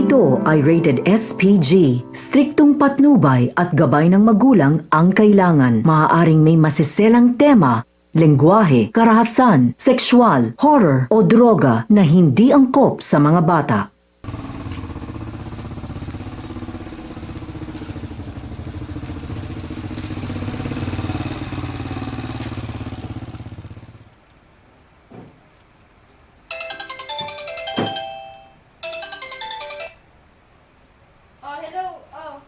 Ito ay rated SPG. Striktong patnubay at gabay ng magulang ang kailangan. Maaaring may masiselang tema, lengguwahe, karahasan, sexual, horror o droga na hindi angkop sa mga bata. Hello.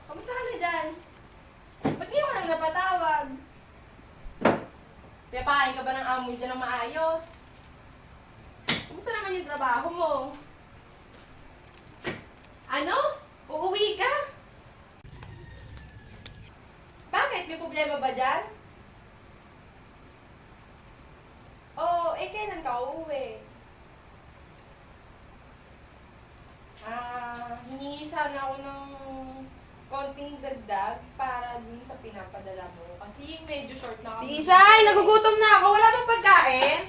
Kamusta ka na dyan? Ba't ngayon ka nang napatawag? Piyapakain ka ba ng amo dyan ng maayos? Kamusta naman yung trabaho mo? Ano? Uuwi ka? Bakit? May problema ba dyan? Kailan ka uuwi? Hingi sana ako ng konting dagdag para dun sa pinapadala mo. Kasi medyo short na kami. Isay, nagugutom na ako. Wala bang pagkain?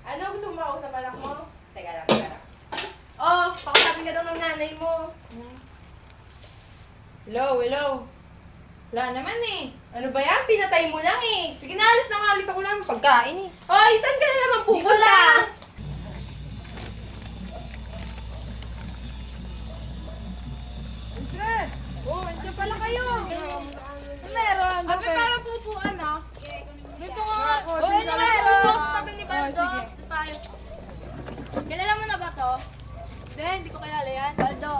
Ano? Gusto mo makausap anak mo? Teka lang. Pakasapin ka daw ng nanay mo. Hello? Wala naman eh. Ano ba yan? Pinatay mo lang eh. Sige na, alis na nga ulit ako lang ng pagkain eh. Saan ka na naman pupunta? Andiyan pala kayo. Meron. Ate, parang pupuan ah. Dito nga. ano meron? Sabi ni Baldo. Tapos tayo. Kilala mo na ba to? Hindi ko kilala yan. Baldo.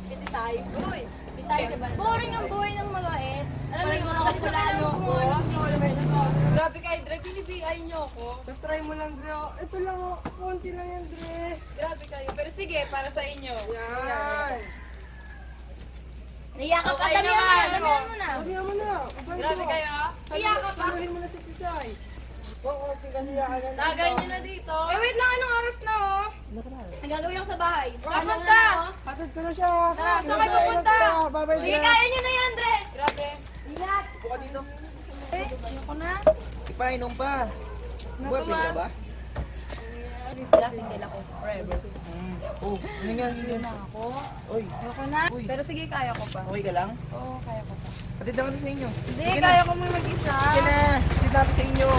Kitisay. Uy. Kitisay si Baldo. Boring ang buhay ng mabait. Alam mo yung mga kapulano ko. Grabe kayo, Dre. Pinibiay niyo ako. Just try mo lang, Dre. Ito lang, konti lang yan, Dre. Grabe kayo. Pero sige, para sa inyo. Yan. Niyakap ka Okay damihan mo naman. na. Damihan mo na. Sabihan mo na. Grabe kayo. Iyakap pa. Sabihin mo na si Tisay. Oo, tingaliyakan na. Tagay niyo na dito. Wait lang. Anong oras na oh? Nagagawin ako sa bahay. Kapag Ano ka. na ako? Hatid ko na siya. Tara, saan kayo pupunta? Bye-bye, Sige, Dre. kaya nyo na yan, Dre. Grabe. Ingat. Buka dito. Ayoko na. Ipainom pa. Boyfriend ka ba? Wala, single ako. Forever. Oh, ano nga? Sige na ako. Oy, Ayoko na. Uy. Pero sige, kaya ko pa. okay ka lang? Oo, kaya ko pa. Hatid naman sa inyo. Hindi, Sige na. kaya ko muna mag-isa. Sige na. Hatid natin sa inyo.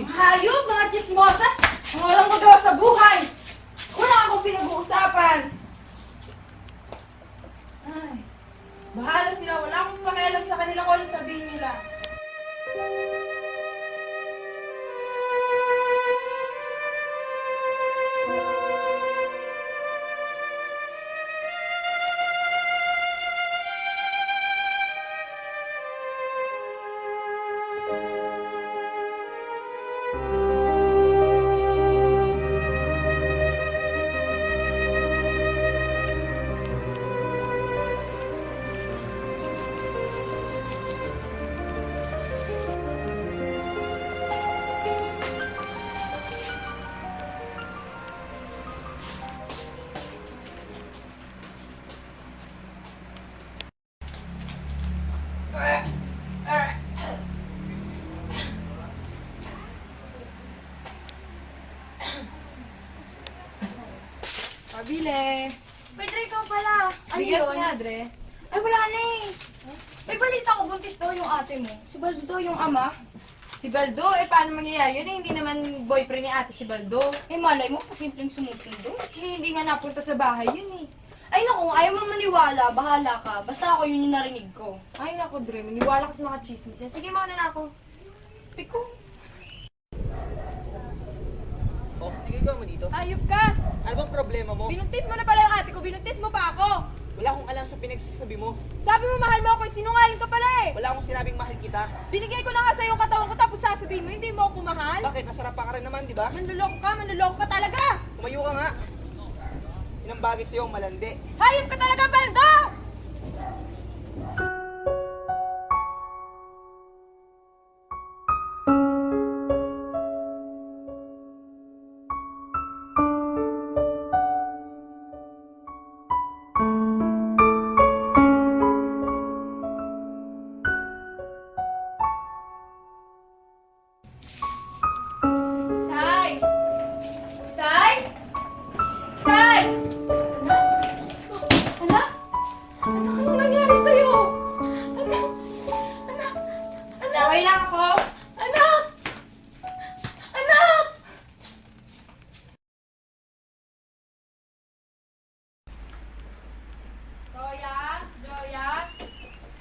Hayop, mga chismosa! Ang walang magawa sa buhay! Wala akong pinag-uusapan! Ay, bahala sila. Wala akong pakialam sa kanila kung ano sabihin nila. Pabile! Wait, Dre, ikaw pala. Ano Bigas yun? nga, Dre. Ay, wala na eh. May balita ko, buntis daw yung ate mo. Si Baldo yung ama. Si Baldo, paano mangyayari yun? Hindi naman boyfriend ni ate si Baldo. Malay mo, pasimpleng sumusundo. Hindi nga napunta sa bahay yun eh. Ay, naku, ayaw mo maniwala, bahala ka. Basta ako yun yung narinig ko. Ay naku, Dre, maniwala ka sa mga chismis yan. Sige, mauna na ako. Piko. Oh, tigil mo dito. Ayop ka! Ano bang problema mo? Binuntis mo na pala yung ate ko, binuntis mo pa ako! Wala akong alam sa pinagsasabi mo. Sabi mo mahal mo ako, sinungaling ka pala eh! Wala akong sinabing mahal kita. Binigay ko na nga sa yung katawan ko tapos sasabihin mo, hindi mo ako mahal? Bakit? Nasarapan ka rin naman, di ba? Manluloko ka talaga! Tumayo ka nga. Inang bagay sa'yo, malandi. Hayop ka talaga, Baldo!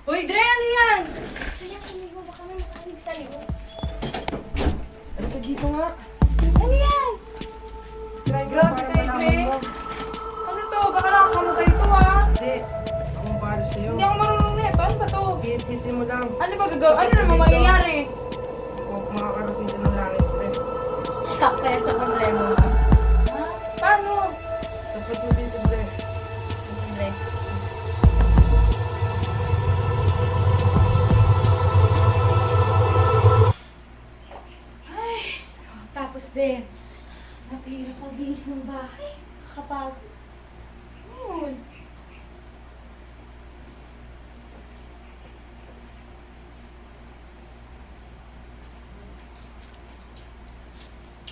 Hoy, Dre, ano yan? Sayang, hindi mo baka may makarinig sa'yo. Ano ka dito nga? Ano yan? Grabe Para tayo, Dre. malaman mo. Ano to? Baka nakakamatay to, ha? Hindi. Akong para sa'yo. Hindi ako marunong neto. Ano ba to? Hit-hitin mo lang. Ano ba gagawin? Ano naman mangyayari? Huwag makakarating ka ng langit, pre. Sakto yan sa problema mo. Ha? Paano? Tapat mo dito, pre. Andre. Tapos din, napihirap ang linis ng bahay. Kapag, yun.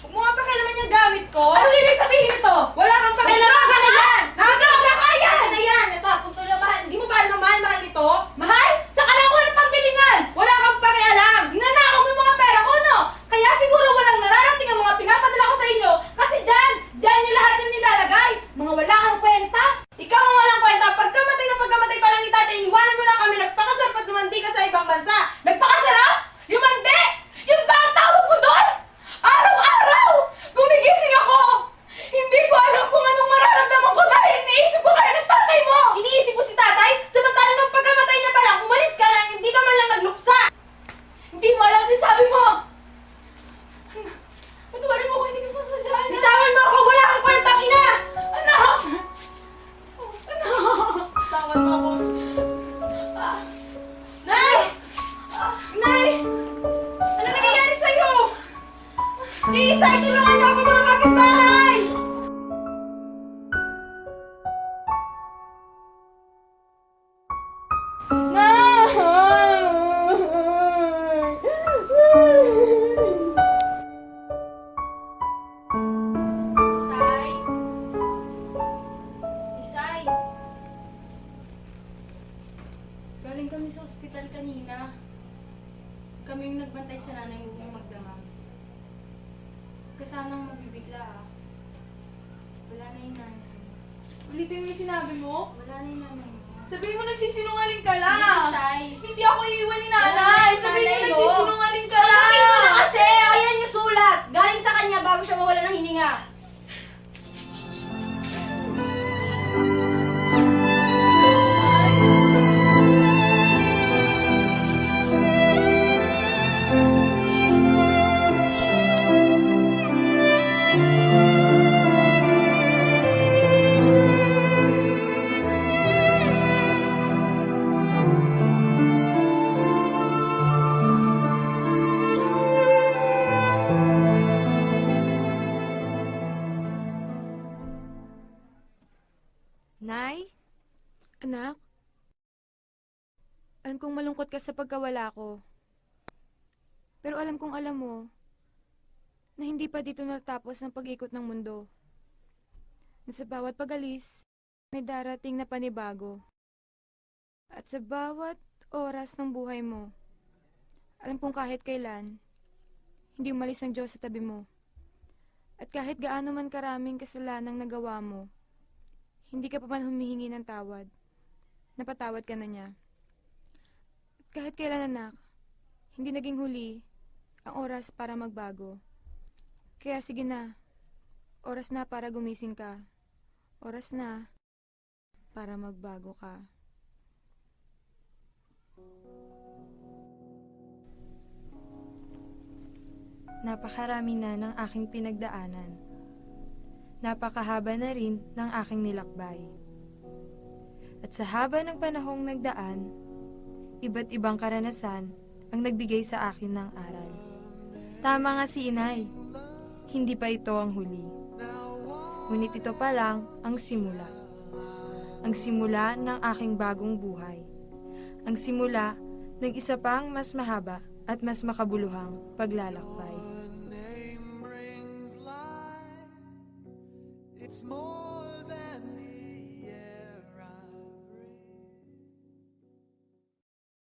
Huwag mo nga pakialaman yung gamit ko. Ano ibig sabihin nito? Wala kang pakialaman ka na yan! Nakadroga ka yan! Na yan! Ito, kung tuloy mahal, hindi mo ba alam mahal, mahal nito? Mahal? Sa kalakuhan ng pambilingan! Wala kang pakialam! Ninanakaw mo yung mga pera ko, no? Kaya siguro walang nararating ang mga pinapadala ko sa inyo. Kasi dyan yung lahat yung nilalagay. Mga wala kang kwenta. Ikaw ang walang kwenta. Pagkamatay pa lang ni tatay, iniwanan mo na kami. Nagpakasal pag lumandi ka sa ibang bansa. Nagpakasarap? Lumandi? Yun ba ang tawag mo doon? Araw-araw! Gumigising ako! Hindi ko alam kung anong mararamdaman ko dahil iniisip ko kaya ng tatay mo! Iniisip ko si tatay? Samantalang nung pagkamatay na pala, umalis ka lang, hindi ka man lang nagluksa! Hindi mo alam sinasabi mo! Patuwarin mo ko, hindi ko sasadyahan. Bitawan mo ako! Wala kang kwentang ina! Anak! Anak! Bitawan mo ako. Nay! Nay! Ano nangyayari sa'yo? Isay, tulungan niyo ako mga kapitbahay! Isay! Isay! Galing kami sa ospital kanina. Kami yung nagbantay sa nanay mo kung magdamag. Kasanang mabibigla ah. Wala na yung nanay mo. Ulitin mo yung sinabi mo? Wala na yung nanay mo. Sabihin mo nagsisinungaling ka lang! Isay! Hindi ako iiwan ni nanay! Sabihin mo Nanay mo. nagsisinungaling ka lang! Tanungin mo na kasi! Ayan yung sulat! Galing sa kanya bago siya mawala ng hininga. Nay? Anak? Alam kong malungkot ka sa pagkawala ko. Pero alam kong alam mo na hindi pa dito natapos ang pag-ikot ng mundo. Na sa bawat pag-alis, may darating na panibago. At sa bawat oras ng buhay mo, alam kong kahit kailan, hindi umalis ang Diyos sa tabi mo. At kahit gaano man karaming kasalanang nagawa mo, hindi ka pa man humihingi ng tawad. Napatawad ka na niya. At kahit kailan anak, hindi naging huli ang oras para magbago. Kaya sige na, oras na para gumising ka. Oras na para magbago ka. Napakarami na ng aking pinagdaanan. Napakahaba na rin ng aking nilakbay. At sa haba ng panahong nagdaan, iba't ibang karanasan ang nagbigay sa akin ng aral. Tama nga si Inay, hindi pa ito ang huli. Ngunit ito pa lang ang simula. Ang simula ng aking bagong buhay. Ang simula ng isa pang mas mahaba at mas makabuluhang paglalakbay. It's more